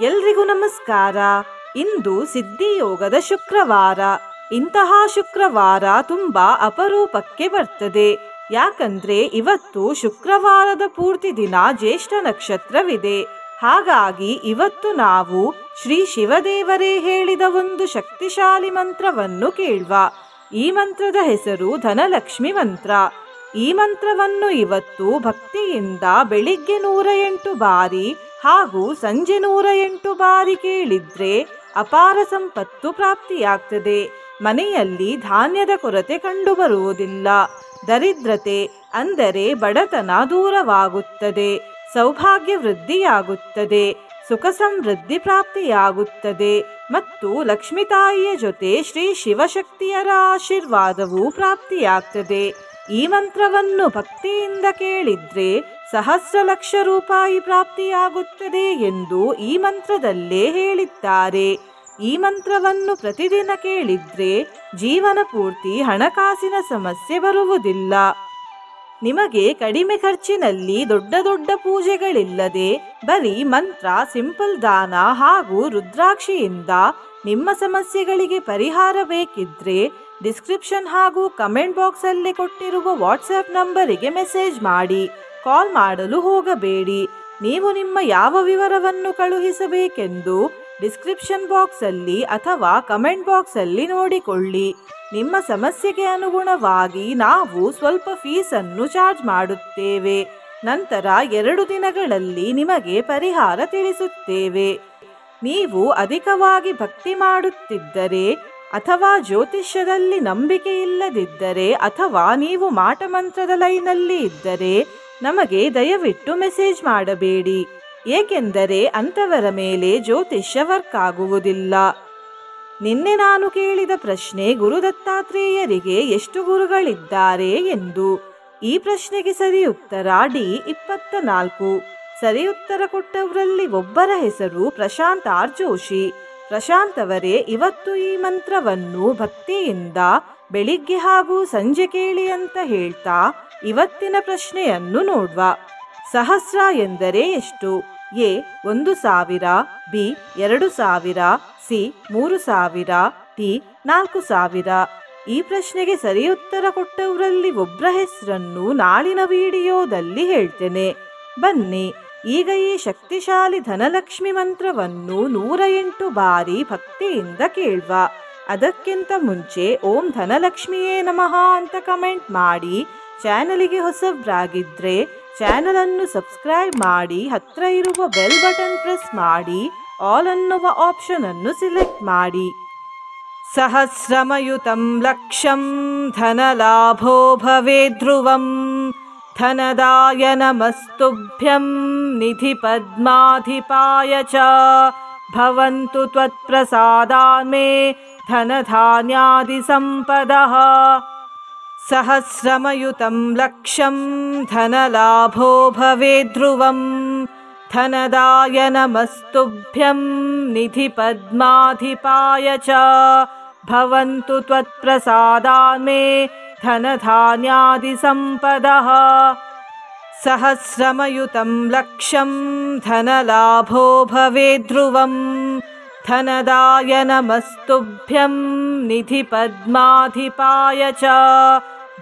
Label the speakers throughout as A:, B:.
A: ಎಲ್ರಿಗೂ ನಮಸ್ಕಾರ. ಇಂದು ಸಿದ್ಧಿಯೋಗದ ಶುಕ್ರವಾರ. ಇಂತಹ ಶುಕ್ರವಾರ ತುಂಬಾ ಅಪರೂಪಕ್ಕೆ ಬರ್ತದೆ. ಯಾಕಂದ್ರೆ ಇವತ್ತು ಶುಕ್ರವಾರದ ಪೂರ್ತಿ ದಿನ ಜ್ಯೇಷ್ಠ ನಕ್ಷತ್ರವಿದೆ. ಹಾಗಾಗಿ ಇವತ್ತು ನಾವು ಶ್ರೀ ಶಿವದೇವರೇ ಹೇಳಿದ ಒಂದು ಶಕ್ತಿಶಾಲಿ ಮಂತ್ರವನ್ನು ಕೇಳುವ. ಈ ಮಂತ್ರದ ಹೆಸರು ಧನಲಕ್ಷ್ಮಿ ಮಂತ್ರ. ಈ ಮಂತ್ರವನ್ನು ಇವತ್ತು ಭಕ್ತಿಯಿಂದ ಬೆಳಿಗ್ಗೆ 108 ಬಾರಿ ಹಾಗೂ ಸಂಜೆ 108 ಬಾರಿ ಕೇಳಿದ್ರೆ ಅಪಾರ ಸಂಪತ್ತು ಪ್ರಾಪ್ತಿಯಾಗ್ತದೆ. ಮನೆಯಲ್ಲಿ ಧಾನ್ಯದ ಕೊರತೆ ಕಂಡುಬರುವುದಿಲ್ಲ. ದರಿದ್ರತೆ ಅಂದರೆ ಬಡತನ ದೂರವಾಗುತ್ತದೆ. ಸೌಭಾಗ್ಯ ವೃದ್ಧಿಯಾಗುತ್ತದೆ. ಸುಖ ಸಮೃದ್ಧಿ ಪ್ರಾಪ್ತಿಯಾಗುತ್ತದೆ ಮತ್ತು ಲಕ್ಷ್ಮೀ ತಾಯಿಯ ಜೊತೆ ಶ್ರೀ ಶಿವಶಕ್ತಿಯರ ಆಶೀರ್ವಾದವೂ ಪ್ರಾಪ್ತಿಯಾಗ್ತದೆ. ಈ ಮಂತ್ರವನ್ನು ಭಕ್ತಿಯಿಂದ ಕೇಳಿದ್ರೆ ಸಹಸ್ರ ಲಕ್ಷ ರೂಪಾಯಿ ಪ್ರಾಪ್ತಿಯಾಗುತ್ತದೆ ಎಂದು ಈ ಮಂತ್ರದಲ್ಲೇ ಹೇಳಿದ್ದಾರೆ. ಈ ಮಂತ್ರವನ್ನು ಪ್ರತಿದಿನ ಕೇಳಿದ್ರೆ ಜೀವನ ಪೂರ್ತಿ ಹಣಕಾಸಿನ ಸಮಸ್ಯೆ ಬರುವುದಿಲ್ಲ. ನಿಮಗೆ ಕಡಿಮೆ ಖರ್ಚಿನಲ್ಲಿ ದೊಡ್ಡ ದೊಡ್ಡ ಪೂಜೆಗಳಿಲ್ಲದೆ ಬರೀ ಮಂತ್ರ, ಸಿಂಪಲ್ ದಾನ ಹಾಗೂ ರುದ್ರಾಕ್ಷಿಯಿಂದ ನಿಮ್ಮ ಸಮಸ್ಯೆಗಳಿಗೆ ಪರಿಹಾರ ಬೇಕಿದ್ರೆ ಡಿಸ್ಕ್ರಿಪ್ಷನ್ ಹಾಗೂ ಕಮೆಂಟ್ ಬಾಕ್ಸ್ ಅಲ್ಲಿ ಕೊಟ್ಟಿರುವ ವಾಟ್ಸ್ಆ್ಯಪ್ ನಂಬರಿಗೆ ಮೆಸೇಜ್ ಮಾಡಿ. ಕಾಲ್ ಮಾಡಲು ಹೋಗಬೇಡಿ. ನೀವು ನಿಮ್ಮ ಯಾವ ವಿವರವನ್ನು ಕಳುಹಿಸಬೇಕೆಂದು ಡಿಸ್ಕ್ರಿಪ್ಷನ್ ಬಾಕ್ಸ್ ಅಲ್ಲಿ ಅಥವಾ ಕಮೆಂಟ್ ಬಾಕ್ಸ್ ಅಲ್ಲಿ ನೋಡಿಕೊಳ್ಳಿ. ನಿಮ್ಮ ಸಮಸ್ಯೆಗೆ ಅನುಗುಣವಾಗಿ ನಾವು ಸ್ವಲ್ಪ ಫೀಸನ್ನು ಚಾರ್ಜ್ ಮಾಡುತ್ತೇವೆ. ನಂತರ 2 ದಿನಗಳಲ್ಲಿ ನಿಮಗೆ ಪರಿಹಾರ ತಿಳಿಸುತ್ತೇವೆ. ನೀವು ಅಧಿಕವಾಗಿ ಭಕ್ತಿ ಮಾಡುತ್ತಿದ್ದರೆ ಅಥವಾ ಜ್ಯೋತಿಷ್ಯದಲ್ಲಿ ನಂಬಿಕೆ ಇಲ್ಲದಿದ್ದರೆ ಅಥವಾ ನೀವು ಮಾಟಮಂತ್ರದ ಲೈನಲ್ಲಿ ಇದ್ದರೆ ನಮಗೆ ದಯವಿಟ್ಟು ಮೆಸೇಜ್ ಮಾಡಬೇಡಿ. ಏಕೆಂದರೆ ಅಂಥವರ ಮೇಲೆ ಜ್ಯೋತಿಷ್ಯ ವರ್ಕ್ ಆಗುವುದಿಲ್ಲ. ನಿನ್ನೆ ನಾನು ಕೇಳಿದ ಪ್ರಶ್ನೆ, ಗುರು ದತ್ತಾತ್ರೇಯರಿಗೆ ಎಷ್ಟು ಗುರುಗಳಿದ್ದಾರೆ ಎಂದು. ಈ ಪ್ರಶ್ನೆಗೆ ಸರಿ ಉತ್ತರ D24. ಸರಿ ಉತ್ತರ ಕೊಟ್ಟವರಲ್ಲಿ ಒಬ್ಬರ ಹೆಸರು ಪ್ರಶಾಂತ್ ಆರ್ ಜೋಶಿ. ಪ್ರಶಾಂತ್ ಅವರೇ, ಇವತ್ತು ಈ ಮಂತ್ರವನ್ನು ಭಕ್ತಿಯಿಂದ ಬೆಳಿಗ್ಗೆ ಹಾಗೂ ಸಂಜೆ ಕೇಳಿ ಅಂತ ಹೇಳ್ತಾ ಇವತ್ತಿನ ಪ್ರಶ್ನೆಯನ್ನು ನೋಡುವ. ಸಹಸ್ರ ಎಂದರೆ ಎಷ್ಟು? A 1000, B 2000, C 3000, D 4000. ಈ ಪ್ರಶ್ನೆಗೆ ಸರಿ ಉತ್ತರ ಕೊಟ್ಟವರಲ್ಲಿ ಒಬ್ಬರ ಹೆಸರನ್ನು ನಾಳಿನ ವಿಡಿಯೋದಲ್ಲಿ ಹೇಳ್ತೇನೆ. ಬನ್ನಿ ಈಗ ಈ ಶಕ್ತಿಶಾಲಿ ಧನಲಕ್ಷ್ಮಿ ಮಂತ್ರವನ್ನು 108 ಬಾರಿ ಭಕ್ತಿಯಿಂದ ಕೇಳುವ. ಅದಕ್ಕಿಂತ ಮುಂಚೆ ಓಂ ಧನಲಕ್ಷ್ಮಿಯೇ ನಮಃ ಅಂತ ಕಮೆಂಟ್ ಮಾಡಿ. ಚಾನಲಿಗೆ ಹೊಸಬ್ರಾಗಿದ್ರೆ ಚಾನಲ್ ಅನ್ನು ಸಬ್ಸ್ಕ್ರೈಬ್ ಮಾಡಿ. ಹತ್ರ ಇರುವ ಬೆಲ್ ಬಟನ್ ಪ್ರೆಸ್ ಮಾಡಿ. ಆಲ್ ಅನ್ನುವ ಆಪ್ಷನ್ ಅನ್ನು ಸಿಲೆಕ್ಟ್ ಮಾಡಿ. ಸಹಸ್ರಮಯುತಂ ಲಕ್ಷಂ ಧನಲಾಭೋ ಭವೇದ್ಧ್ರುವಂ ಧನದಾಯ ನಮಸ್ತುಭ್ಯಂ ನಿಧಿ ಪದ್ಮಾಧಿಪಾಯ ಚ ಭವಂತು ತ್ವತ್ಪ್ರಸಾದಾನ್ ಮೇ ಧನಧಾನ್ಯಾದಿ ಸಂಪದಃ. ಸಹಸ್ರಮಯುತಂ ಲಕ್ಷಂ ಧನಲಾಭೋ ಭವೇದ್ಧ್ರುವಂ ಧನದಾಯ ನಮಸ್ತುಭ್ಯಂ ನಿಧಿ ಪದ್ಮಾಧಿಪಾಯ ಚ ಭವಂತು ತ್ವತ್ಪ್ರಸಾದಾನ್ ಮೇ ಧನಧಾನ್ಯಾದಿ ಸಂಪದಃ. ಸಹಸ್ರಮಯುತಂ ಲಕ್ಷಂ ಧನಲಾಭೋ ಭವೇದ್ಧ್ರುವಂ ಧನದಾಯ ನಮಸ್ತುಭ್ಯಂ ನಿಧಿ ಪದ್ಮಾಧಿಪಾಯ ಚ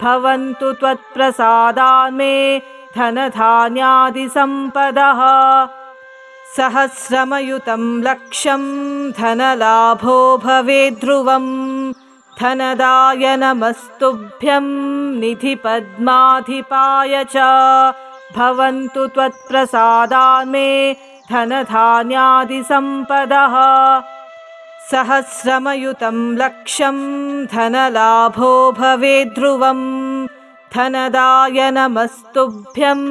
A: ಭವಂತು ತ್ವತ್ಪ್ರಸಾದಾನ್ ಮೇ ಧನಧಾನ್ಯಾದಿ ಸಂಪದಃ. ಸಹಸ್ರಮಯುತಂ ಲಕ್ಷಂ ಧನಲಾಭೋ ಭವೇದ್ಧ್ರುವಂ ಧನದಾಯ ನಮಸ್ತುಭ್ಯಂ ನಿಧಿ ಪದ್ಮಾಧಿಪಾಯ ಚ ಭವಂತು ತ್ವತ್ಪ್ರಸಾದಾನ್ ಮೇ ಧನಧಾನ್ಯಾದಿ ಸಂಪದಃ. ಸಹಸ್ರಮಯುತಂ ಲಕ್ಷಂ ಧನಲಾಭೋ ಭವೇದ್ಧ್ರುವಂ ಧನದಾಯ ನಮಸ್ತುಭ್ಯಂ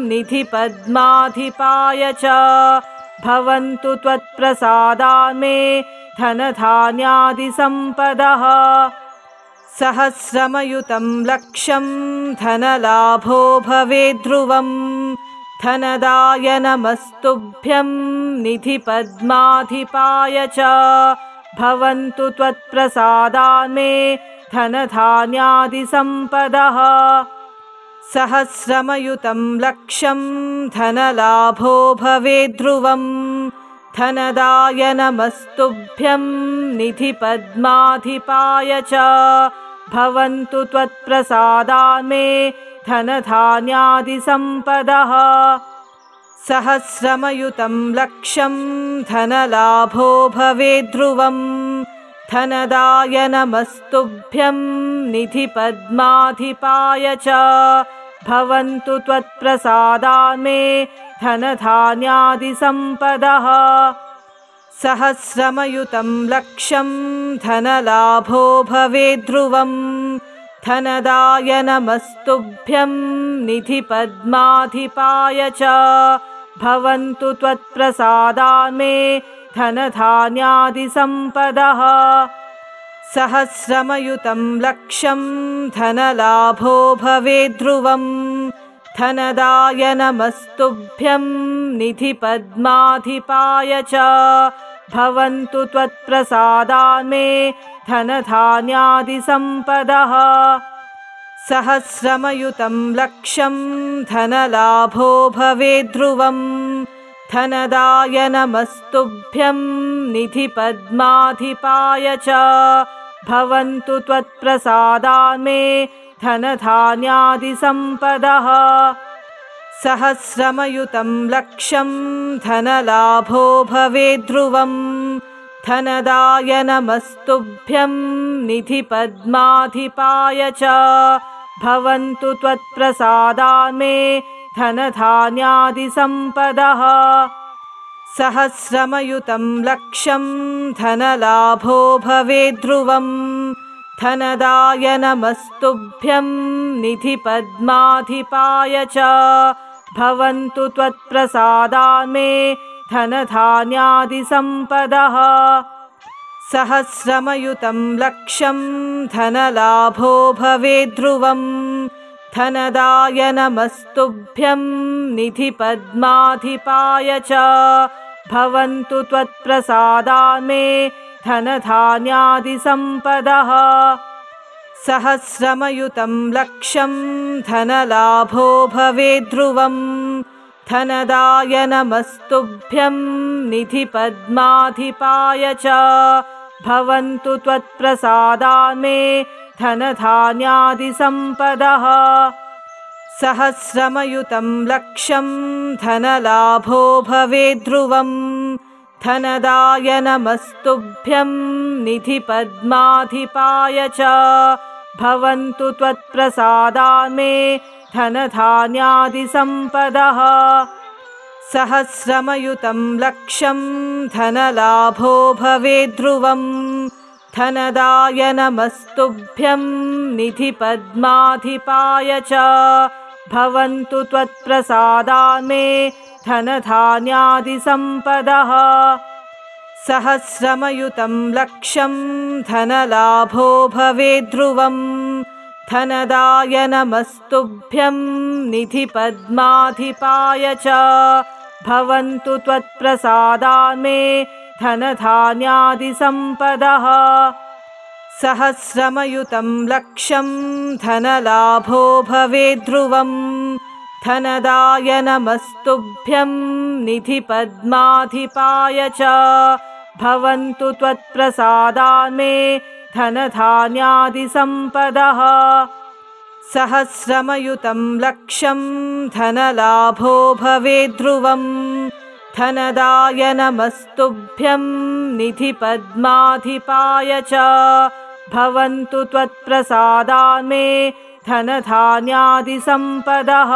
A: ನಿಧಿ ಪದ್ಮಾಧಿಪಾಯ ಚ ಭವಂತು ತ್ವತ್ಪ್ರಸಾದಾನ್ ಮೇ ಧನಧಾನ್ಯಾದಿ ಸಂಪದಃ. ಸಹಸ್ರಮಯುತಂ ಲಕ್ಷಂ ಧನಲಾಭೋ ಭವೇದ್ಧ್ರುವಂ ಧನದಾಯ ನಮಸ್ತುಭ್ಯಂ ನಿಧಿ ಪದ್ಮಾಧಿಪಾಯ ಚ ಭವಂತು ತ್ವತ್ಪ್ರಸಾದಾನ್ ಮೇ ಧನಧಾನ್ಯಾದಿ ಸಂಪದಃ. ಸಹಸ್ರಮಯುತಂ ಲಕ್ಷಂ ಧನಲಾಭೋ ಭವೇದ್ಧ್ರುವಂ धनदाय नमस्तुभ्यं निधिपद्माधिपाय च भवन्तु त्वत्प्रसादान् मे धनधान्यादिसम्पदः सहस्रमयुतं लक्षं धनलाभो भवेद्ध्रुवम् धनदाय नमस्तुभ्यं निधिपद्माधिपाय च भवन्तु त्वत्प्रसादान् मे धनधान्यादिसम्पदः सहस्रमयुतं लक्षं धनलाभो भवेद्ध्रुवम् धनदाय नमस्तुभ्यं निधिपद्माधिपाय च भवन्तु त्वत्प्रसादान् मे धनधान्यादिसम्पदः सहस्रमयुतं लक्षं धनलाभो भवेद्ध्रुवम् धनदाय नमस्तुभ्यं निधिपद्माधिपाय च भवन्तु त्वत्प्रसादान् मे धनधान्यादिसम्पदः सहस्रमयुतं लक्षं धनलाभो भवेद्ध्रुवम् धनदाय नमस्तुभ्यं निधिपद्माधिपाय च भवन्तु त्वत्प्रसादान् मे धनधान्यादिसम्पदः सहस्रमयुतं लक्षं धनलाभो भवेद्ध्रुवम् धनदाय नमस्तुभ्यं निधिपद्माधिपाय च भवन्तु त्वत्प्रसादान् मे धनधान्यादिसम्पदः सहस्रमयुतं लक्षं धनलाभो भवेद्ध्रुवम् धनदाय नमस्तुभ्यं निधिपद्माधिपाय च भवन्तु त्वत्प्रसादान् मे धनधान्यादिसम्पदः सहस्रमयुतं लक्षं धनलाभो भवेद्ध्रुवम् धनदाय नमस्तुभ्यं निधिपद्माधिपाय च भवन्तु त्वत्प्रसादान् मे धनधान्यादिसम्पदः सहस्रमयुतं लक्षं धनलाभो भवेद्ध्रुवम् धनदाय नमस्तुभ्यं निधिपद्माधिपाय च भवन्तु त्वत्प्रसादान् मे धनधान्यादिसम्पदः सहस्रमयुतं लक्षं धनलाभो भवेद्ध्रुवम् धनदाय नमस्तुभ्यं निधिपद्माधिपाय च भवन्तु त्वत्प्रसादान् मे धनधान्यादिसम्पदः सहस्रमयुतं लक्षं धनलाभो भवेद्ध्रुवम् धनदाय नमस्तुभ्यं निधिपद्माधिपाय च भवन्तु त्वत्प्रसादान् मे धनधान्यादिसम्पदः सहस्रमयुतं लक्षं धनलाभो भवेद्ध्रुवम् धनदाय नमस्तुभ्यं निधिपद्माधिपाय च भवन्तु त्वत्प्रसादान् मे धनधान्यादिसम्पदः सहस्रमयुतं लक्षं धनलाभो भवेद्ध्रुवम् धनदाय नमस्तुभ्यं निधिपद्माधिपाय च भवन्तु त्वत्प्रसादान् मे धनधान्यादिसम्पदः सहस्रमयुतं लक्षं धनलाभो भवेद्ध्रुवम् धनदाय नमस्तुभ्यं निधिपद्माधिपाय च भवन्तु त्वत्प्रसादान् मे धनधान्यादिसम्पदः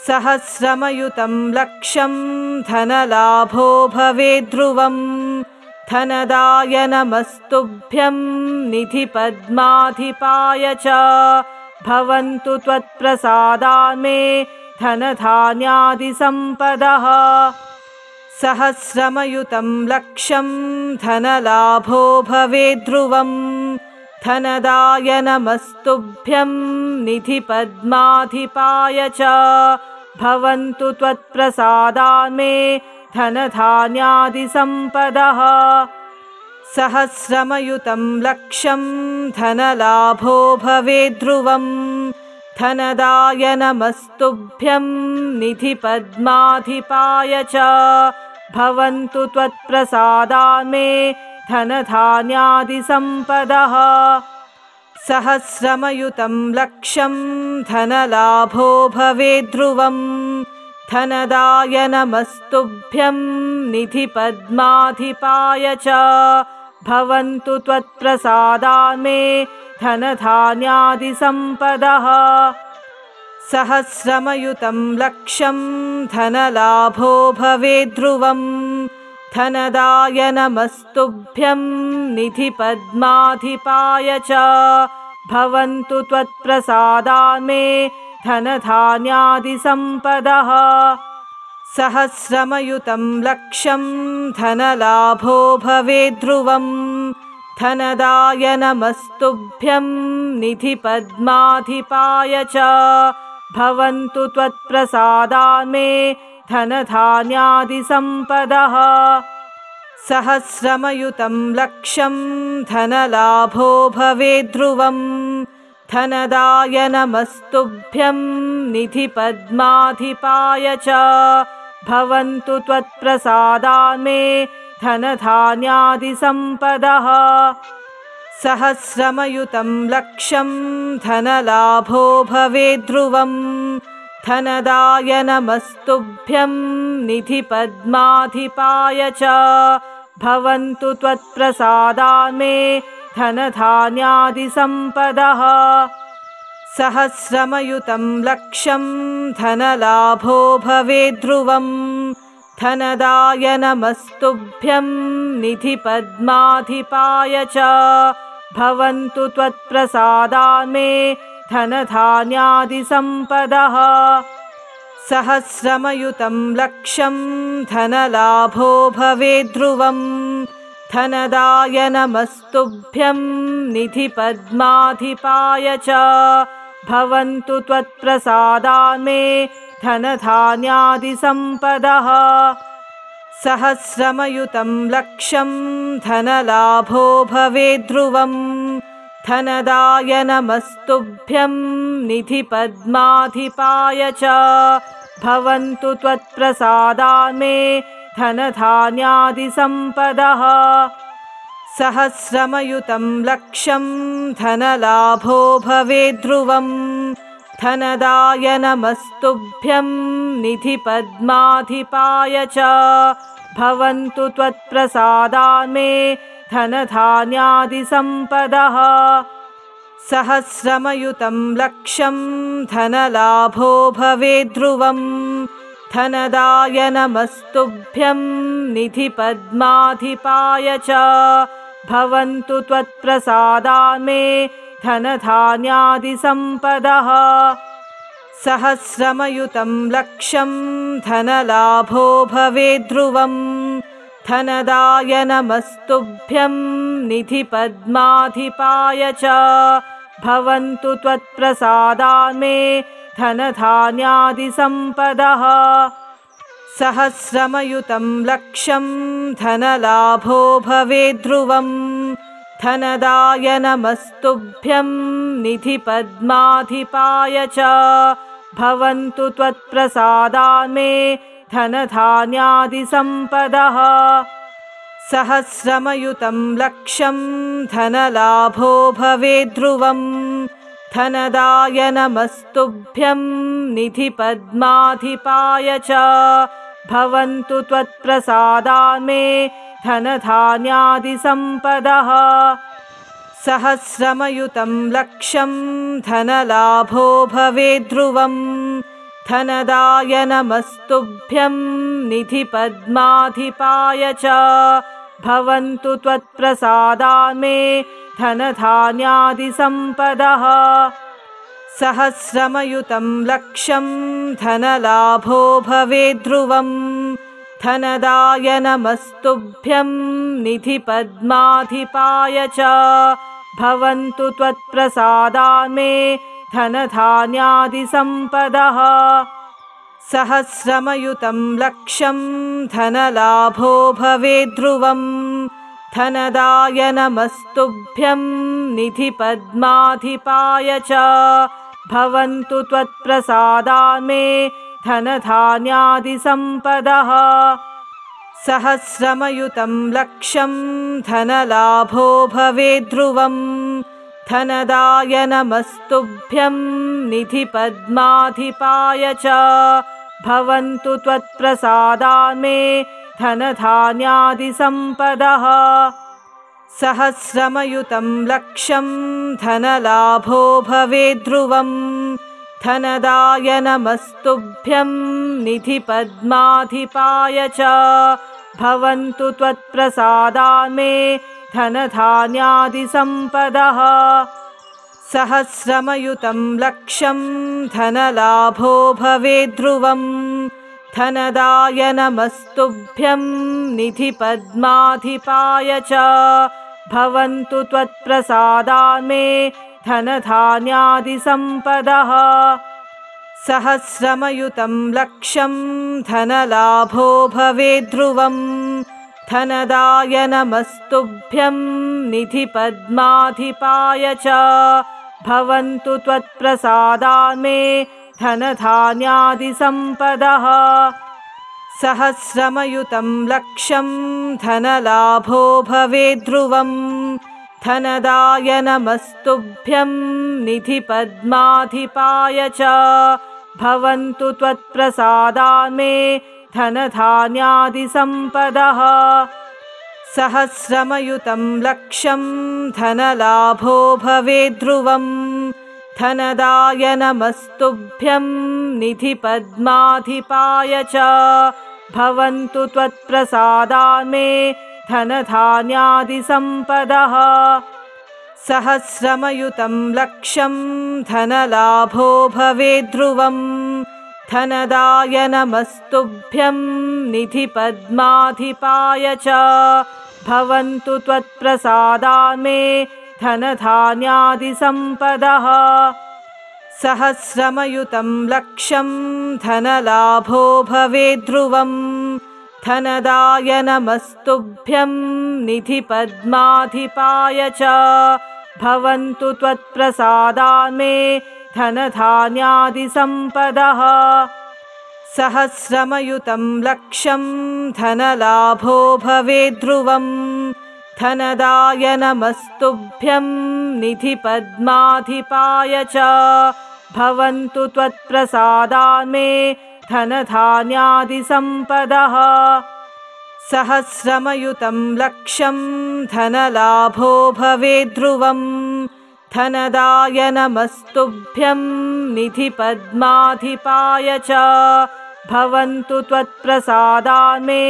A: सहस्रमयुतं लक्षं धनलाभो भवेद्ध्रुवम् धनदाय नमस्तुभ्यं निधिपद्माधिपाय च भवन्तु त्वत्प्रसादान् मे धनधान्यादिसम्पदः सहस्रमयुतं लक्षं धनलाभो भवेद्ध्रुवम् धनदाय नमस्तुभ्यं निधिपद्माधिपाय च भवन्तु त्वत्प्रसादान् मे धनधान्यादिसम्पदः सहस्रमयुतं लक्षं धनलाभो भवेद्ध्रुवम् धनदाय नमस्तुभ्यं निधिपद्माधिपाय च भवन्तु त्वत्प्रसादान् मे धनधान्यादिसम्पदः। सहस्रमयुतं लक्षं धनलाभो भवेद्ध्रुवम्। धनदाय नमस्तुभ्यं निधिपद्माधिपाय च। भवन्तु त्वत्प्रसादान् मे धनधान्यादिसम्पदः। सहस्रमयुतं लक्षं धनलाभो भवेद्ध्रुवम्। धनदाय नमस्तुभ्यं निधिपद्माधिपाय च। भवन्तु त्वत्प्रसादान् मे धनधान्यादिसम्पदः। सहस्रमयुतं लक्षं धनलाभो भवेद्ध्रुवम्। धनदाय नमस्तुभ्यं निधिपद्माधिपाय च। भवन्तु त्वत्प्रसादान् मे धनधान्यादिसम्पदः। सहस्रमयुतं लक्षं धनलाभो भवेद्ध्रुवम्। धनदाय नमस्तुभ्यं निधिपद्माधिपाय च। भवन्तु त्वत्प्रसादान् मे धनधान्यादिसम्पदः। सहस्रमयुतं लक्षं धनलाभो भवेद्ध्रुवम्। धनदाय नमस्तुभ्यं निधिपद्माधिपाय च। भवन्तु त्वत्प्रसादान् मे धनधान्यादिसम्पदः। सहस्रमयुतं लक्षं धनलाभो भवेद्ध्रुवम्। धनदाय नमस्तुभ्यं निधिपद्माधिपाय च। भवन्तु त्वत्प्रसादान् मे धनधान्यादिसम्पदः। सहस्रमयुतं लक्षं धनलाभो भवेद्ध्रुवम्। धनदाय नमस्तुभ्यं निधिपद्माधिपाय च। भवन्तु त्वत्प्रसादान् मे धनधान्यादिसम्पदः। सहस्रमयुतं लक्षं धनलाभो भवेद्ध्रुवम्। धनदाय नमस्तुभ्यं निधिपद्माधिपाय च। भवन्तु त्वत्प्रसादान् मे धनधान्यादिसम्पदः। सहस्रमयुतं लक्षं धनलाभो भवेद्ध्रुवम्। धनदाय नमस्तुभ्यं निधिपद्माधिपाय च। भवन्तु त्वत्प्रसादान् मे धनधान्यादिसम्पदः। सहस्रमयुतं लक्षं धनलाभो भवेद्ध्रुवम्। धनदाय नमस्तुभ्यं निधिपद्माधिपाय च। भवन्तु त्वत्प्रसादान् मे धनधान्यादिसम्पदः। सहस्रमयुतं लक्षं धनलाभो भवेद्ध्रुवम्। धनदाय नमस्तुभ्यं निधिपद्माधिपाय च। भवन्तु त्वत्प्रसादान् मे धनधान्यादिसम्पदः। सहस्रमयुतं लक्षं धनलाभो भवेद्ध्रुवम्। धनदाय नमस्तुभ्यं निधिपद्माधिपाय च। भवन्तु त्वत्प्रसादान् मे धनधान्यादिसम्पदः। सहस्रमयुतं लक्षं धनलाभो भवेद्ध्रुवम्। धनदाय नमस्तुभ्यं निधिपद्माधिपाय च। भवन्तु त्वत्प्रसादान् मे धनधान्यादिसम्पदः। सहस्रमयुतं लक्षं धनलाभो भवेद्ध्रुवम्। धनदाय नमस्तुभ्यं निधिपद्माधिपाय च। भवन्तु त्वत्प्रसादान् मे धनधान्यादिसम्पदः। सहस्रमयुतं लक्षं धनलाभो भवेद्ध्रुवम्। धनदाय नमस्तुभ्यं निधिपद्माधिपाय च। भवन्तु त्वत्प्रसादान् मे धनधान्यादिसम्पदः। सहस्रमयुतं लक्षं धनलाभो भवेद्ध्रुवम्। धनदाय नमस्तुभ्यं निधिपद्माधिपाय च। भवन्तु त्वत्प्रसादान् मे धनधान्यादिसम्पदः। सहस्रमयुतं लक्षं धनलाभो भवेद्ध्रुवं धनदाय नमस्तुभ्यं निधिपद्माधिपाय च भवन्तु त्वत्प्रसादान् मे धनधान्यादिसम्पदः सहस्रमयुतं लक्षं धनलाभो भवेद्ध्रुवं धनदाय नमस्तुभ्यं निधिपद्माधिपाय च भवन्तु त्वत्प्रसादान् मे धनधान्यादिसम्पदः सहस्रमयुतं लक्षं धनलाभो भवेद्ध्रुवं धनदाय नमस्तुभ्यं निधिपद्माधिपाय च भवन्तु त्वत्प्रसादान् मे धनधान्यादिसम्पदः सहस्रमयुतं लक्षं धनलाभो भवेद्ध्रुवं धनदाय नमस्तुभ्यं निधिपद्माधिपाय च भवन्तु त्वत्प्रसादान् मे धनधान्यादिसम्पदः सहस्रमयुतं लक्षं धनलाभो भवेद्ध्रुवं धनदाय नमस्तुभ्यं निधिपद्माधिपाय च भवन्तु त्वत्प्रसादान् मे धनधान्यादिसम्पदः सहस्रमयुतं लक्षं धनलाभो भवेद्ध्रुवं धनदाय नमस्तुभ्यं निधिपद्माधिपाय च भवन्तु त्वत्प्रसादान् मे धनधान्यादिसम्पदः सहस्रमयुतं लक्षं धनलाभो भवेद्ध्रुवं धनदाय नमस्तुभ्यं निधिपद्माधिपाय च भवन्तु त्वत्प्रसादान् मे धनधान्यादिसम्पदः सहस्रमयुतं लक्षं धनलाभो भवेद्ध्रुवं धनदाय नमस्तुभ्यं निधिपद्माधिपाय च भवन्तु त्वत्प्रसादान् मे धनधान्यादिसम्पदः सहस्रमयुतं लक्षं धनलाभो भवेद्ध्रुवं धनदाय नमस्तुभ्यं निधिपद्माधिपाय च भवन्तु त्वत्प्रसादान् मे धनधान्यादिसम्पदः सहस्रमयुतं लक्षं धनलाभो भवेद्ध्रुवं धनदाय नमस्तुभ्यं निधिपद्माधिपाय च भवन्तु त्वत्प्रसादान् मे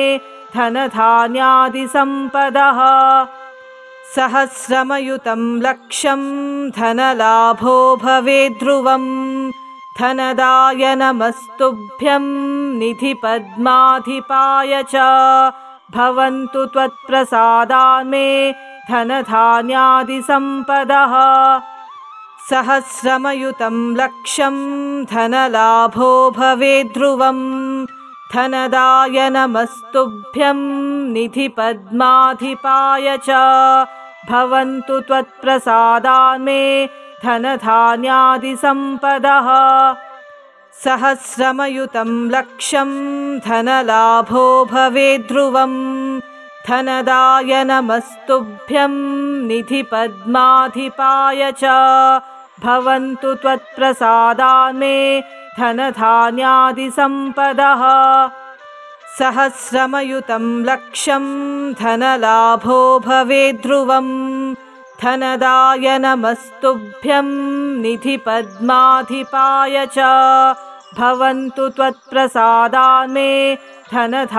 A: धनधान्यादिसम्पदः सहस्रमयुतं लक्षं धनलाभो भवेद्ध्रुवं धनदाय नमस्तुभ्यं निधिपद्माधिपाय च भवन्तु त्वत्प्रसादान् मे धनधान्यादिसम्पदः सहस्रमयुतं लक्षं धनलाभो भवेद्ध्रुवं धनदाय नमस्तुभ्यं निधिपद्माधिपाय च भवन्तु त्वत्प्रसादान् मे धनधान्यादिसम्पदः सहस्रमयुतं लक्षं धनलाभो भवेद्ध्रुवं धनदाय नमस्तुभ्यं निधिपद्माधिपाय च भवन्तु त्वत्प्रसादान् मे धनधान्यादिसम्पदः सहस्रमयुतं लक्षं धनलाभो भवेद्ध्रुवं धनदाय नमस्तुभ्यं निधिपद्माधिपाय च भवन्तु त्वत्प्रसादान् मे धनधान्यादिसम्पदः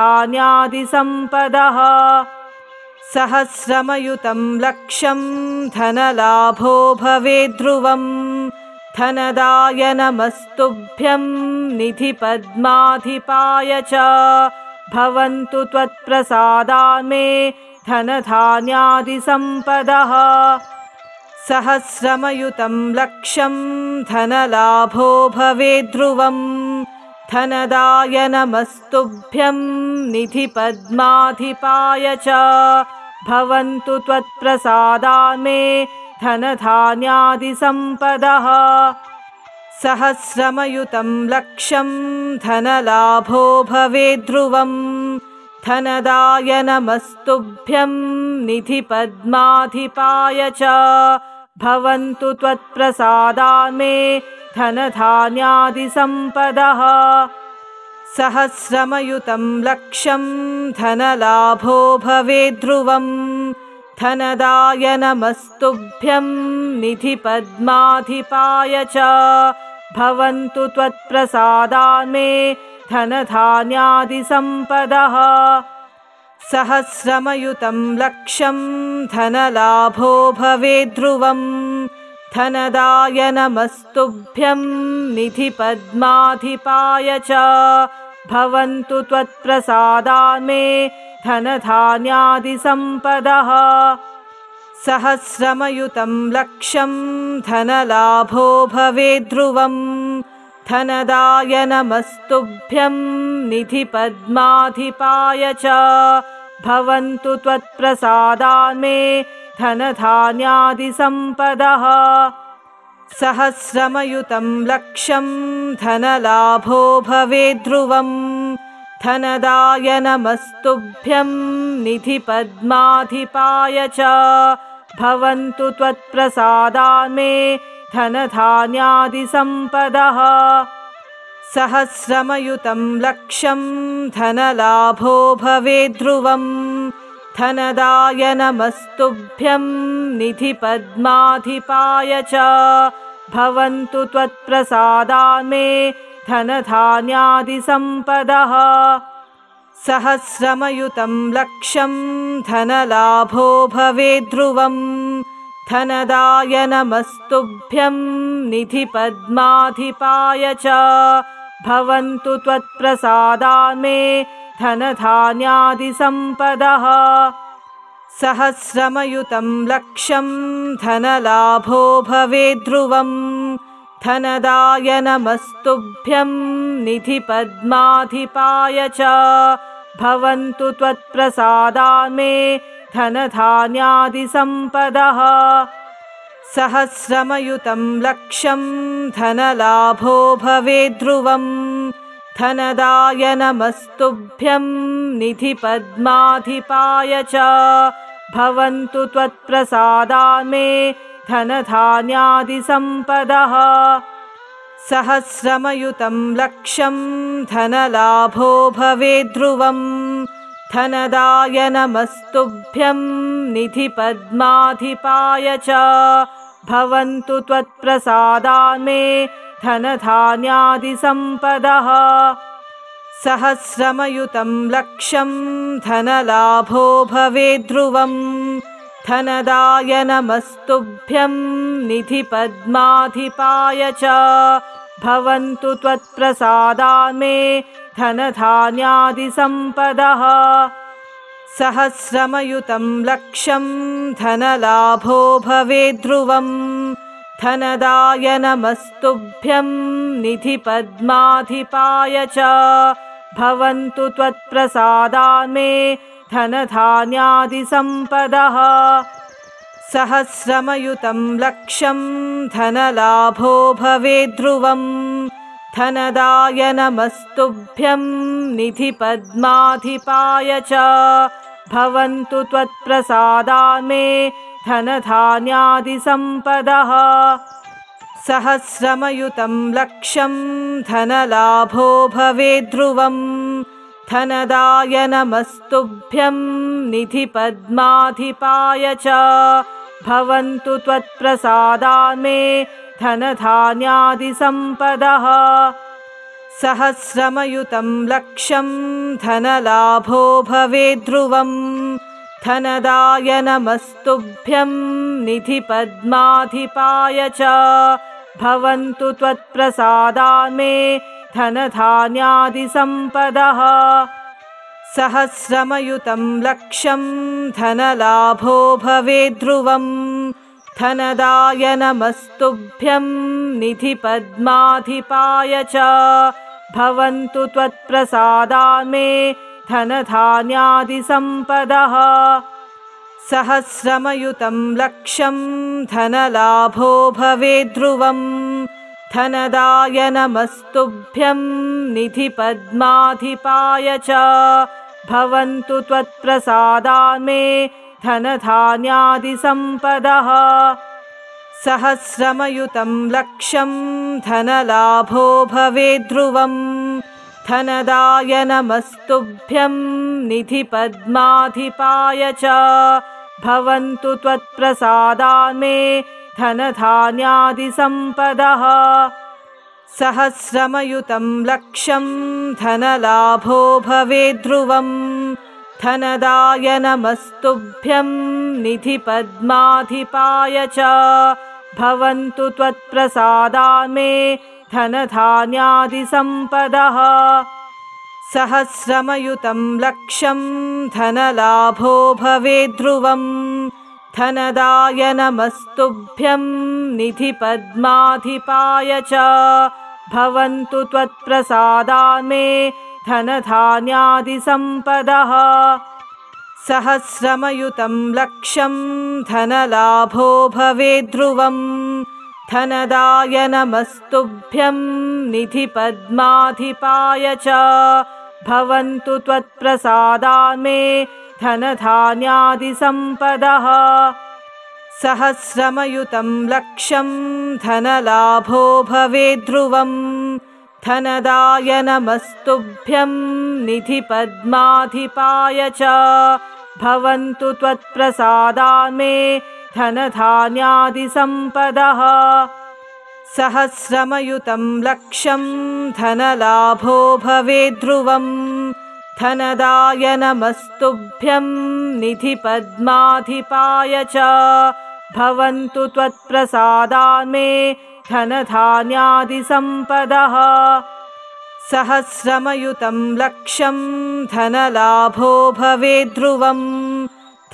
A: सहस्रमयुतं लक्षं धनलाभो भवेद्ध्रुवं धनदाय नमस्तुभ्यं निधिपद्माधिपाय च भवन्तु त्वत्प्रसादान् मे धनधान्यादिसम्पदः सहस्रमयुतं लक्षं धनलाभो भवेद्ध्रुवं धनदाय नमस्तुभ्यं निधिपद्माधिपाय च भवन्तु त्वत्प्रसादान् मे धनधान्यादिसम्पदः सहस्रमयुतं लक्षं धनलाभो भवेद्ध्रुवं धनदाय नमस्तुभ्यं निधिपद्माधिपाय च भवन्तु त्वत्प्रसादान् मे धनधान्यादिसम्पदः सहस्रमयुतं लक्षं धनलाभो भवेद्ध्रुवम् धनदाय नमस्तुभ्यं निधिपद्माधिपाय च भवन्तु त्वत्प्रसादान् मे धनधान्यादिसम्पदः सहस्रमयुतं लक्षं धनलाभो भवेद्ध्रुवम् धनदाय नमस्तुभ्यं निधिपद्माधिपाय च भवन्तु त्वत्प्रसादान् मे धनधान्यादिसम्पदः सहस्रमयुतं लक्षं धनलाभो भवेद्ध्रुवम् धनदाय नमस्तुभ्यं निधिपद्माधिपाय च भवन्तु त्वत्प्रसादान् मे धनधान्यादिसम्पदः सहस्रमयुतं लक्षं धनलाभो भवेद्ध्रुवम् धनदाय नमस्तुभ्यं निधिपद्माधिपाय च भवन्तु त्वत्प्रसादान् मे धनधान्यादिसम्पदः सहस्रमयुतं लक्षं धनलाभो भवेद्ध्रुवम् धनदाय नमस्तुभ्यं निधिपद्माधिपाय च भवन्तु त्वत्प्रसादान् मे धनधान्यादिसम्पदः सहस्रमयुतं लक्षं धनलाभो भवेद्ध्रुवम् धनदाय नमस्तुभ्यं निधिपद्माधिपाय च भवन्तु त्वत्प्रसादान् मे धनधान्यादिसम्पदः सहस्रमयुतं लक्षं धनलाभो भवेद्ध्रुवम् धनदाय नमस्तुभ्यं निधिपद्माधिपाय च भवन्तु त्वत्प्रसादान् मे धनधान्यादिसम्पदः सहस्रमयुतं लक्षं धनलाभो भवेद्ध्रुवम् धनदाय नमस्तुभ्यं निधिपद्माधिपाय च भवन्तु त्वत्प्रसादान् मे धनधान्यादिसम्पदः सहस्रमयुतं लक्षं धनलाभो भवेद्ध्रुवम् धनदाय नमस्तुभ्यं निधिपद्माधिपाय च भवन्तु त्वत्प्रसादान् मे धनधान्यादिसम्पदः सहस्रमयुतं लक्षं धनलाभो भवेद्ध्रुवम् धनदाय नमस्तुभ्यं निधिपद्माधिपाय च भवन्तु त्वत्प्रसादान् मे धनधान्यादिसम्पदः सहस्रमयुतं लक्षं धनलाभो भवेद्ध्रुवम् धनदाय नमस्तुभ्यं निधिपद्माधिपाय च भवन्तु त्वत्प्रसादान् मे धनधान्यादिसम्पदः सहस्रमयुतं लक्षं धनलाभो भवेद्ध्रुवम् धनदाय नमस्तुभ्यं निधिपद्माधिपाय च भवन्तु त्वत्प्रसादान् मे धनधान्यादिसम्पदः सहस्रमयुतं लक्षं धनलाभो भवेद्ध्रुवम् धनदाय नमस्तुभ्यं निधिपद्माधिपाय च भवन्तु त्वत्प्रसादान् मे धनधान्यादिसम्पदः सहस्रमयुतं लक्षं धनलाभो भवेद्ध्रुवम् धनदाय नमस्तुभ्यं निधिपद्माधिपाय च भवन्तु त्वत्प्रसादान् मे धनधान्यादिसम्पदः सहस्रमयुतं लक्षं धनलाभो भवेद्ध्रुवम् धनदाय नमस्तुभ्यं निधिपद्माधिपाय च भवन्तु त्वत्प्रसादान् मे धनधान्यादिसम्पदः सहस्रमयुतं लक्षं धनलाभो भवेद्ध्रुवम् धनदाय नमस्तुभ्यं निधिपद्माधिपाय च भवन्तु त्वत्प्रसादान् मे धनधान्यादिसम्पदः सहस्रमयुतं लक्षं धनलाभो भवेद्ध्रुवम् धनदाय नमस्तुभ्यं निधिपद्माधिपाय च भवन्तु त्वत्प्रसादान् मे धनधान्यादिसम्पदः सहस्रमयुतं लक्षं धनलाभो भवेद्ध्रुवम् धनदाय नमस्तुभ्यं निधिपद्माधिपाय च भवन्तु त्वत्प्रसादान् मे धनधान्यादिसम्पदः सहस्रमयुतं लक्षं धनलाभो भवेद्ध्रुवम् धनदाय नमस्तुभ्यं निधिपद्माधिपाय च भवन्तु त्वत्प्रसादान् मे धनधान्यादिसम्पदः सहस्रमयुतं लक्षं धनलाभो भवेद्ध्रुवम् धनदाय नमस्तुभ्यं निधिपद्माधिपाय च भवन्तु त्वत्प्रसादान् मे धनधान्यादिसम्पदः सहस्रमयुतं लक्षं धनलाभो भवेद्ध्रुवम् धनदाय नमस्तुभ्यं निधिपद्माधिपाय च भवन्तु त्वत्प्रसादान् मे धनधान्यादिसम्पदः सहस्रमयुतं लक्षं धनलाभो भवेद्ध्रुवम् धनदाय नमस्तुभ्यं निधिपद्माधिपाय च भवन्तु त्वत्प्रसादान् मे धनधान्यादिसम्पदः सहस्रमयुतं लक्षं धनलाभो भवेद्ध्रुवम्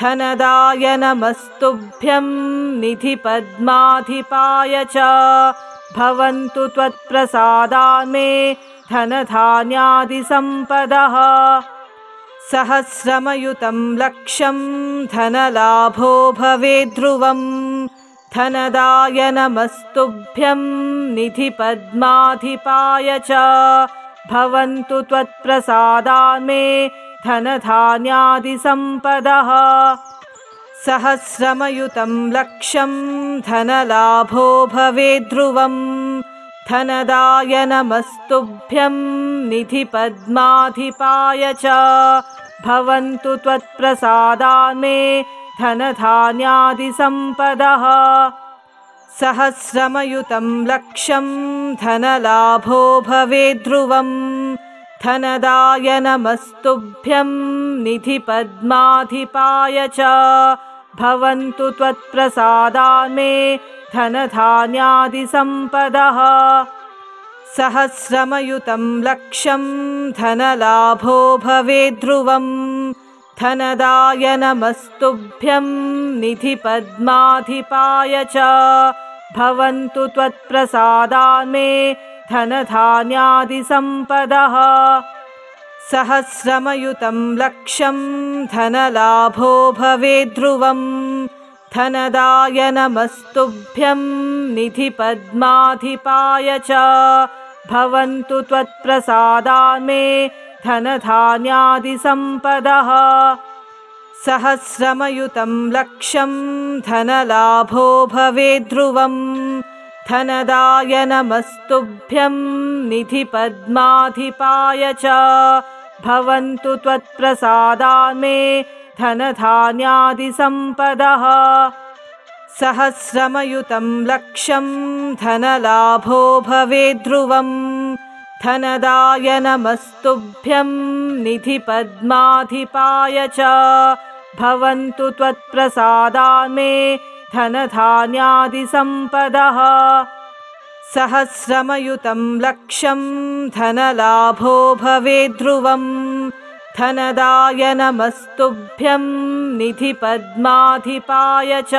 A: धनदाय नमस्तुभ्यं निधिपद्माधिपाय च भवन्तु त्वत्प्रसादान् मे धनधान्यादिसम्पदः सहस्रमयुतं लक्षं धनलाभो भवेद्ध्रुवम् धनदाय नमस्तुभ्यं निधिपद्माधिपाय च भवन्तु त्वत्प्रसादान् मे धनधान्यादिसम्पदः सहस्रमयुतं लक्षं धनलाभो भवेद्ध्रुवम् धनदाय नमस्तुभ्यं निधिपद्माधिपाय च भवन्तु त्वत्प्रसादान् मे धनधान्यादिसम्पदः सहस्रमयुतं लक्षं धनलाभो भवेद्ध्रुवम् धनदाय नमस्तुभ्यं निधिपद्माधिपाय च भवन्तु त्वत्प्रसादान् मे धनधान्यादिसम्पदः सहस्रमयुतं लक्षं धनलाभो भवेद्ध्रुवम् धनदाय नमस्तुभ्यं निधिपद्माधिपाय च भवन्तु त्वत्प्रसादान् मे धनधान्यादिसम्पदः सहस्रमयुतं लक्षं धनलाभो भवेद्ध्रुवम् धनदाय नमस्तुभ्यं निधिपद्माधिपाय च भवन्तु त्वत्प्रसादान् मे धनधान्यादिसम्पदः सहस्रमयुतं लक्षं धनलाभो भवेद्ध्रुवम् धनदाय नमस्तुभ्यं निधिपद्माधिपाय च भवन्तु त्वत्प्रसादान् मे धनधान्यादिसम्पदः सहस्रमयुतं लक्षं धनलाभो भवेद्ध्रुवम् धनदाय नमस्तुभ्यं निधिपद्माधिपाय च भवन्तु त्वत्प्रसादान् मे धनधान्यादिसम्पदः सहस्रमयुतं लक्षं धनलाभो भवेद्ध्रुवम् धनदाय नमस्तुभ्यं निधिपद्माधिपाय च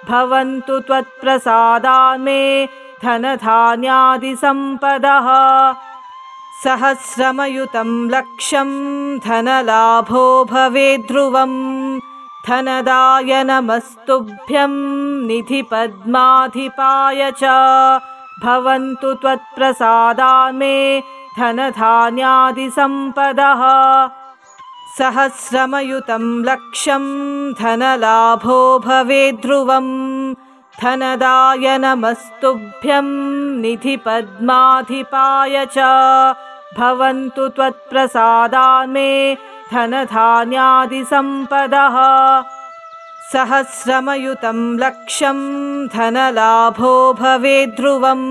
A: भवन्तु त्वत्प्रसादान् मे धनधान्यादिसम्पदः सहस्रमयुतं लक्षं धनलाभो भवेद्ध्रुवम् धनदाय नमस्तुभ्यं निधिपद्माधिपाय च भवन्तु त्वत्प्रसादान् मे धनधान्यादिसम्पदः सहस्रमयुतं लक्षं धनलाभो भवेद्ध्रुवं धनदाय नमस्तुभ्यं निधिपद्माधिपाय च भवन्तु त्वत्प्रसादान् मे धनधान्यादिसम्पदः सहस्रमयुतं लक्षं धनलाभो भवेद्ध्रुवं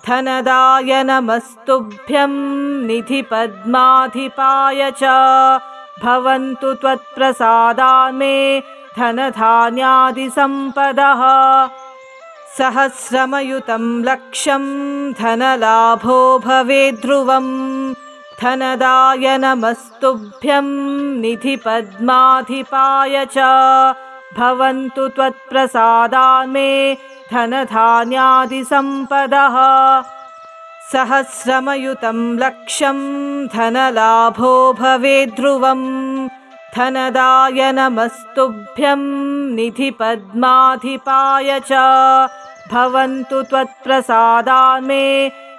A: धनदाय नमस्तुभ्यं निधिपद्माधिपाय च भवन्तु त्वत्प्रसादान् मे धनधान्यादिसम्पदः सहस्रमयुतं लक्षं धनलाभो भवेद्ध्रुवं धनदाय नमस्तुभ्यं निधिपद्माधिपाय च भवन्तु त्वत्प्रसादान् मे धनधान्यादिसम्पदः सहस्रमयुतं लक्षं धनलाभो भवेद्ध्रुवं धनदाय नमस्तुभ्यं निधिपद्माधिपाय च भवन्तु त्वत्प्रसादान् मे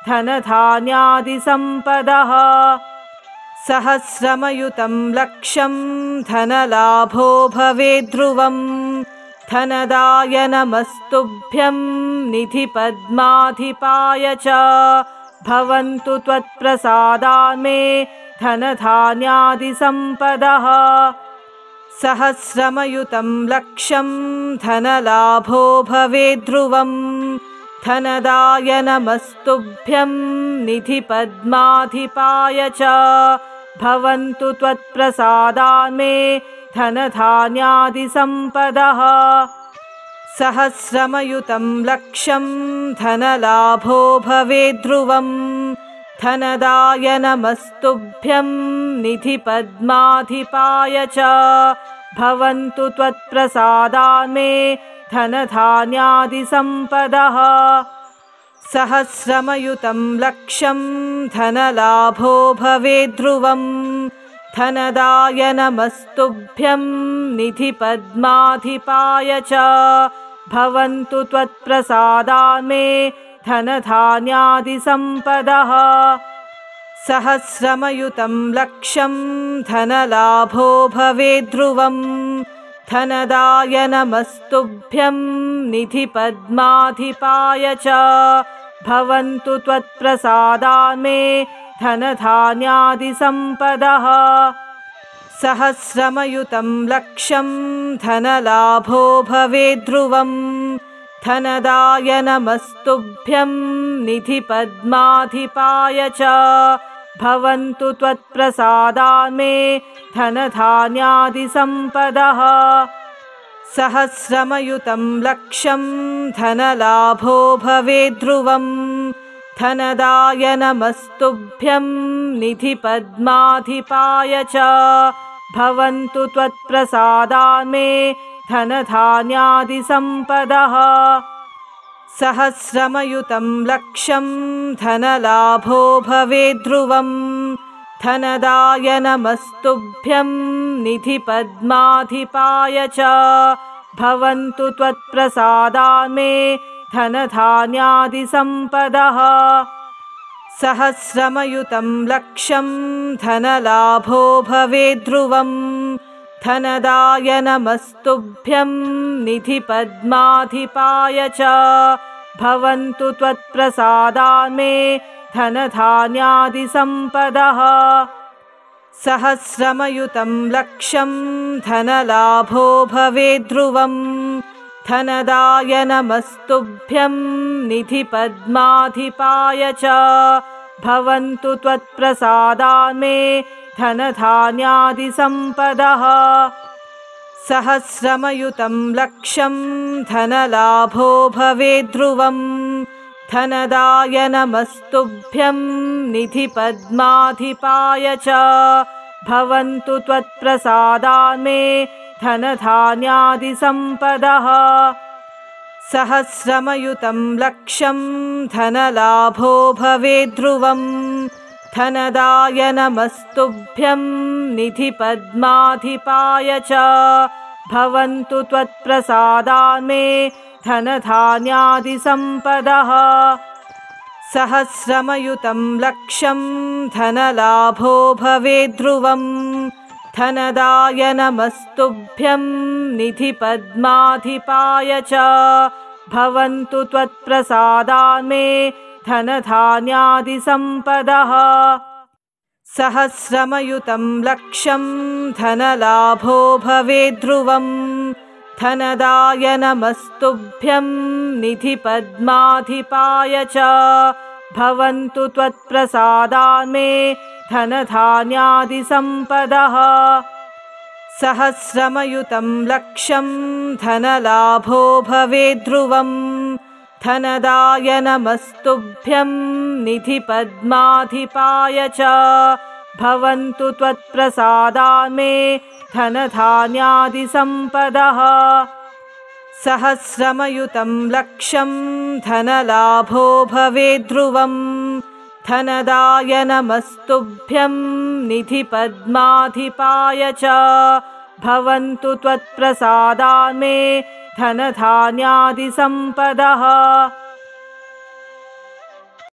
A: धनधान्यादिसम्पदः सहस्रमयुतं लक्षं धनलाभो भवेद्ध्रुवं धनदाय नमस्तुभ्यं निधिपद्माधिपाय च भवन्तु त्वत्प्रसादान् मे धनधान्यादिसम्पदः सहस्रमयुतं लक्षं धनलाभो भवेद्ध्रुवं धनदाय नमस्तुभ्यं निधिपद्माधिपाय च भवन्तु त्वत्प्रसादान् मे धनधान्यादिसम्पदः सहस्रमयुतं लक्षं धनलाभो भवेद्ध्रुवं धनदाय नमस्तुभ्यं निधिपद्माधिपाय च भवन्तु त्वत्प्रसादान् मे धनधान्यादिसम्पदः सहस्रमयुतं लक्षं धनलाभो भवेद्ध्रुवं धनदाय नमस्तुभ्यं निधिपद्माधिपाय च भवन्तु त्वत्प्रसादान् मे धनधान्यादिसम्पदः सहस्रमयुतं लक्षं धनलाभो भवेद्ध्रुवं धनदाय नमस्तुभ्यं निधिपद्माधिपाय च भवन्तु त्वत्प्रसादान् मे धनधान्यादिसम्पदः सहस्रमयुतं लक्षं धनलाभो भवेद्ध्रुवं धनदाय नमस्तुभ्यं निधिपद्माधिपाय च भवन्तु त्वत्प्रसादान् मे धनधान्यादिसम्पदः सहस्रमयुतं लक्षं धनलाभो भवेद्ध्रुवं धनदाय नमस्तुभ्यं निधिपद्माधिपाय च भवन्तु त्वत्प्रसादान् मे धनधान्यादिसम्पदः सहस्रमयुतं लक्षं धनलाभो भवेद्ध्रुवं धनदाय नमस्तुभ्यं निधिपद्माधिपाय च भवन्तु त्वत्प्रसादान् मे धनधान्यादिसम्पदः सहस्रमयुतं लक्षं धनलाभो भवेद्ध्रुवं धनदाय नमस्तुभ्यं निधिपद्माधिपाय च भवन्तु त्वत्प्रसादान् मे धनधान्यादिसम्पदः सहस्रमयुतं लक्षं धनलाभो भवेद्ध्रुवं धनदाय नमस्तुभ्यं निधिपद्माधिपाय च भवन्तु त्वत्प्रसादान् मे धनधान्यादिसम्पदः सहस्रमयुतं लक्षं धनलाभो भवेद्ध्रुवं धनदाय नमस्तुभ्यं निधिपद्माधिपाय च भवन्तु त्वत्प्रसादान् मे धनधान्यादिसम्पदः सहस्रमयुतं लक्षं धनलाभो भवेद्ध्रुवं धनदाय नमस्तुभ्यं निधिपद्माधिपाय च भवन्तु त्वत्प्रसादान् मे धनधान्यादिसम्पदः सहस्रमयुतं लक्षं धनलाभो भवेद्ध्रुवं धनदाय नमस्तुभ्यं निधिपद्माधिपाय च भवन्तु त्वत्प्रसादान् मे धनधान्यादिसम्पदः सहस्रमयुतं लक्षं धनलाभो भवेद्ध्रुवम् धनदाय नमस्तुभ्यं निधिपद्माधिपाय च भवन्तु त्वत्प्रसादान् मे धनधान्यादिसम्पदः सहस्रमयुतं लक्षं धनलाभो भवेद्ध्रुवम् धनदाय नमस्तुभ्यं निधिपद्माधिपाय च भवन्तु त्वत्प्रसादान् मे धनधान्यादिसम्पदः सहस्रमयुतं लक्षं धनलाभो भवेद्ध्रुवम् धनदाय नमस्तुभ्यं निधिपद्माधिपाय च भवन्तु त्वत्प्रसादान् मे धनधान्यादिसम्पदः।